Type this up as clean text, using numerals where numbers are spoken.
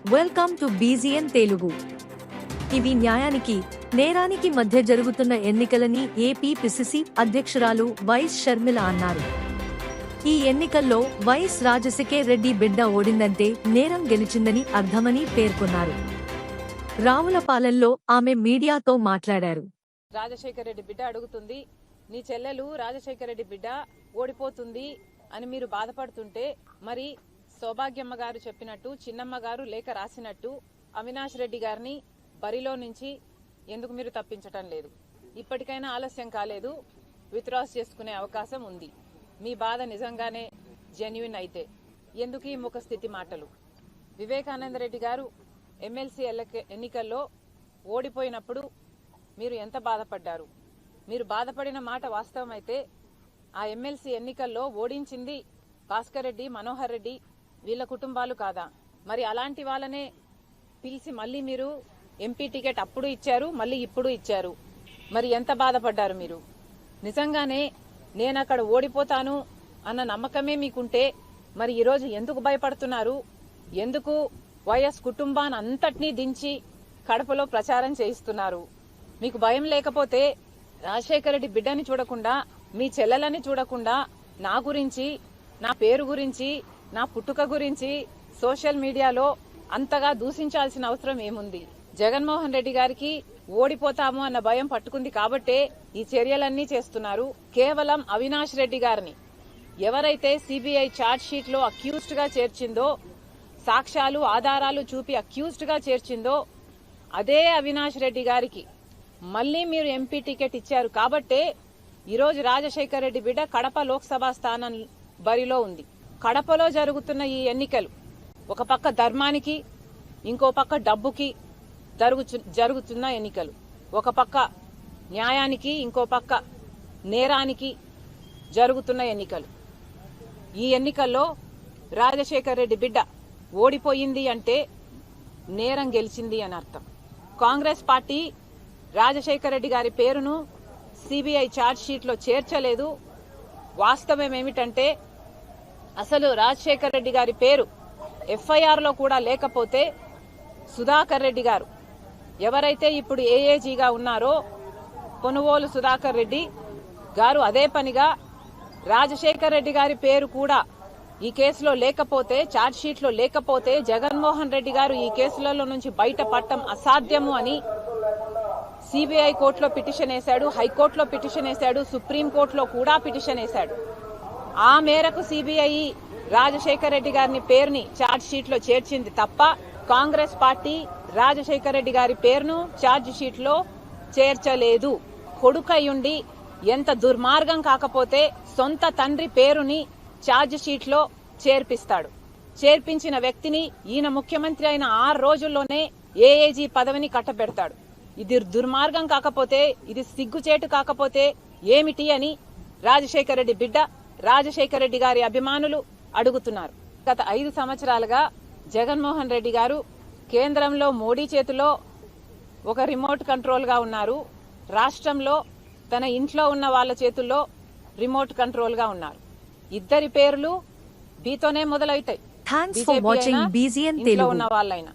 Welcome to బీజీఎన్ Telugu. ఇవి న్యాయానికి నేరానికి మధ్య జరుగుతున్న ఎన్నికలని ఏపీ పిసిసి అధ్యక్షురాలు వైఎస్ షర్మిల అన్నారు. ఈ ఎన్నికల్లో వైఎస్ రాజశేఖర్ రెడ్డి బిడ్డ ఓడిందంటే నేరం గెలిచిందని అర్థమని పేర్కొన్నారు. రావులపాలెంలో ఆమె మీడియాతో మాట్లాడారు. రాజశేఖర్ రెడ్డి బిడ్డ అడుగుతుంది, నీ చెల్లెలు రాజశేఖర్ రెడ్డి బిడ్డ ఓడిపోతుంది అని మీరు బాధపడుతుంటే మరి సౌభాగ్యమ్మ గారు చెప్పినట్టు, చిన్నమ్మ గారు లేఖ రాసినట్టు అవినాష్ రెడ్డి గారిని బరిలో నుంచి ఎందుకు మీరు తప్పించటం లేదు? ఇప్పటికైనా ఆలస్యం కాలేదు, విత్డ్రాస్ చేసుకునే అవకాశం ఉంది. మీ బాధ నిజంగానే జెన్యున్ అయితే ఎందుకు ఈ ముఖ స్థితి మాటలు? వివేకానంద రెడ్డి గారు ఎమ్మెల్సీ ఎన్నికల్లో ఓడిపోయినప్పుడు మీరు ఎంత బాధపడ్డారు? మీరు బాధపడిన మాట వాస్తవమైతే ఆ ఎమ్మెల్సీ ఎన్నికల్లో ఓడించింది భాస్కర్ రెడ్డి, మనోహర్ రెడ్డి వీళ్ళ కుటుంబాలు కాదా? మరి అలాంటి వాళ్ళనే పిలిచి మళ్ళీ మీరు ఎంపీ టికెట్ అప్పుడు ఇచ్చారు, మళ్ళీ ఇప్పుడు ఇచ్చారు. మరి ఎంత బాధపడ్డారు మీరు? నిజంగానే నేను అక్కడ ఓడిపోతాను అన్న నమ్మకమే మీకుంటే మరి ఈరోజు ఎందుకు భయపడుతున్నారు? ఎందుకు వైఎస్ కుటుంబాన్ని అంతటినీ దించి కడపలో ప్రచారం చేయిస్తున్నారు? మీకు భయం లేకపోతే రాజశేఖర రెడ్డి బిడ్డని చూడకుండా, మీ చెల్లెలని చూడకుండా నా గురించి, నా పేరు గురించి, నా పుట్టుక గురించి సోషల్ మీడియాలో అంతగా దూషించాల్సిన అవసరం ఏముంది? జగన్మోహన్ రెడ్డి గారికి ఓడిపోతాము అన్న భయం పట్టుకుంది కాబట్టే ఈ చర్యలన్నీ చేస్తున్నారు. కేవలం అవినాష్ రెడ్డి గారిని ఎవరైతే సిబిఐ ఛార్జ్ షీట్ లో అక్యూజ్డ్ గా చేర్చిందో, సాక్ష్యాలు ఆధారాలు చూపి అక్యూజ్డ్ గా చేర్చిందో అదే అవినాష్ రెడ్డి గారికి మళ్లీ మీరు ఎంపీ టికెట్ ఇచ్చారు కాబట్టే ఈరోజు రాజశేఖర్ రెడ్డి బిడ్డ కడప లోక్సభ స్థానం బరిలో ఉంది. కడపలో జరుగుతున్న ఈ ఎన్నికలు ఒక పక్క ధర్మానికి, ఇంకో పక్క డబ్బుకి జరుగుతున్న ఎన్నికలు. ఒక పక్క న్యాయానికి, ఇంకో పక్క నేరానికి జరుగుతున్న ఎన్నికలు. ఈ ఎన్నికల్లో రాజశేఖర్ రెడ్డి బిడ్డ ఓడిపోయింది అంటే నేరం గెలిచింది అని అర్థం. కాంగ్రెస్ పార్టీ రాజశేఖర్ రెడ్డి గారి పేరును సిబిఐ ఛార్జ్ షీట్ లో చేర్చలేదు. వాస్తవం ఏమిటంటే అసలు రాజశేఖర్ రెడ్డి గారి పేరు ఎఫ్ఐఆర్ లో కూడా లేకపోతే సుధాకర్ రెడ్డి గారు ఎవరైతే ఇప్పుడు ఏఏజీగా ఉన్నారో కొనుగోలు సుధాకర్ రెడ్డి గారు అదే పనిగా రాజశేఖర్ రెడ్డి గారి పేరు కూడా ఈ కేసులో లేకపోతే, ఛార్జ్ షీట్ లో లేకపోతే జగన్మోహన్ రెడ్డి గారు ఈ కేసులలో నుంచి బయటపడటం అసాధ్యము అని సిబిఐ కోర్టులో పిటిషన్ వేశాడు, హైకోర్టులో పిటిషన్ వేశాడు, సుప్రీంకోర్టులో కూడా పిటిషన్ వేశాడు. ఆ మేరకు సిబిఐ రాజశేఖర్ రెడ్డి గారిని పేరుని ఛార్జ్ షీట్ లో చేర్చింది తప్ప కాంగ్రెస్ పార్టీ రాజశేఖర్ రెడ్డి గారి పేరును ఛార్జ్ షీట్ లో చేర్చలేదు. కొడుకయ్యుండి ఎంత దుర్మార్గం కాకపోతే సొంత తండ్రి పేరుని ఛార్జ్ షీట్ లో చేర్పిస్తాడు. చేర్పించిన వ్యక్తిని ఈయన ముఖ్యమంత్రి అయిన 6 రోజుల్లోనే ఏఏజీ పదవిని కట్టబెడతాడు. ఇది దుర్మార్గం కాకపోతే, ఇది సిగ్గుచేటు కాకపోతే ఏమిటి అని రాజశేఖర రెడ్డి బిడ్డ, రాజశేఖర రెడ్డి గారి అభిమానులు అడుగుతున్నారు. గత 5 సంవత్సరాలుగా జగన్మోహన్ రెడ్డి గారు కేంద్రంలో మోడీ చేతిలో ఒక రిమోట్ కంట్రోల్ గా ఉన్నారు. రాష్ట్రంలో తన ఇంట్లో ఉన్న వాళ్ళ చేతుల్లో రిమోట్ కంట్రోల్ గా ఉన్నారు. ఇద్దరి పేర్లు బీతోనే మొదలవుతాయి. Thanks for watching BZN Telugu. ఉన్న వాళ్ళైనా